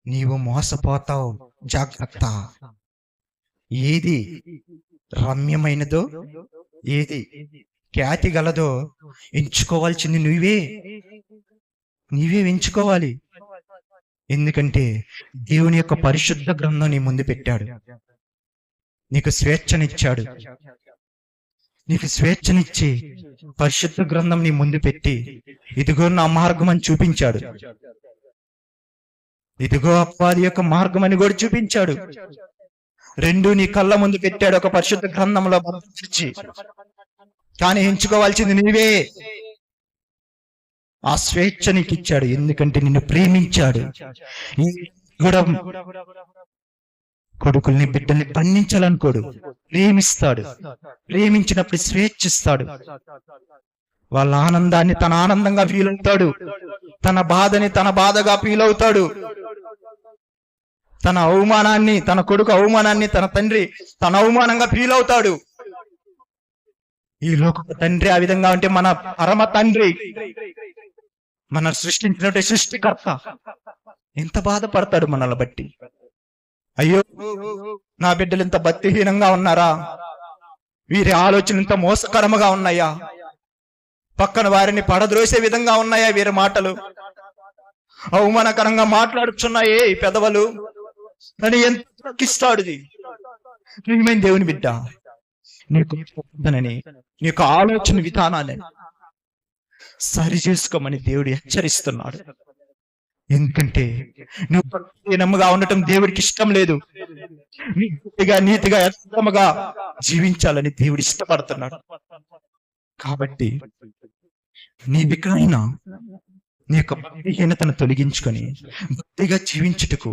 నీవు మోసపోతావు, జాగ్రత్త. ఏది రమ్యమైనదో, ఏది ఖ్యాతి గలదో ఎంచుకోవాల్సింది నీవే ఎంచుకోవాలి. ఎందుకంటే దేవుని యొక్క పరిశుద్ధ గ్రంథం నీ ముందు పెట్టాడు. నీకు స్వేచ్ఛనిచ్చాడు. నీకు స్వేచ్ఛనిచ్చి పరిశుద్ధ గ్రంథం నీ ముందు పెట్టి, ఇదిగో నా మార్గం అని చూపించాడు. ఇదిగో అపవాది యొక్క మార్గం అని కూడా చూపించాడు. రెండు నీ కళ్ళ ముందు పెట్టాడు, ఒక పరిశుద్ధ గ్రంథంలో భద్రపరిచి. కానీ ఎంచుకోవాల్సింది నీవే. ఆ స్వేచ్ఛ నీకు ఇచ్చాడు, ఎందుకంటే నిన్ను ప్రేమించాడు. కూడా కొడుకుల్ని బిడ్డల్ని పండించాలనుకోడు, ప్రేమిస్తాడు. ప్రేమించినప్పుడు స్వేచ్ఛ ఇస్తాడు. వాళ్ళ ఆనందాన్ని తన ఆనందంగా ఫీల్ అవుతాడు, తన బాధని తన బాధగా ఫీల్ అవుతాడు. తన అవమానాన్ని, తన కొడుకు అవమానాన్ని తన తండ్రి తన అవమానంగా ఫీల్ అవుతాడు. ఈ లోక తండ్రి ఆ విధంగా ఉంటే మన పరమ తండ్రి, మన సృష్టించినట్టు సృష్టికర్త ఎంత బాధపడతాడు మనల్ని బట్టి. అయ్యో, నా బిడ్డలు ఇంత భక్తిహీనంగా ఉన్నారా, వీరి ఆలోచన ఇంత మోసకరముగా ఉన్నాయా, పక్కన వారిని పడద్రోసే విధంగా ఉన్నాయా వీరి మాటలు, అవమానకరంగా మాట్లాడుచున్నాయే ఈ పెదవులు అని ఎంత తగ్గిస్తాడు. ప్రియమైన దేవుని బిడ్డ, నీకు ఆలోచన విధానాన్ని సరి చేసుకోమని దేవుడు హెచ్చరిస్తున్నాడు. ఎందుకంటే నువ్వు భక్తిహీనముగా ఉండటం దేవుడికి ఇష్టం లేదు. నీతిగా యథార్థముగా జీవించాలని దేవుడు ఇష్టపడుతున్నాడు. కాబట్టి నీ వికైనా నీ యొక్క భక్తిహీనతను తొలగించుకొని భక్తిగా జీవించుటకు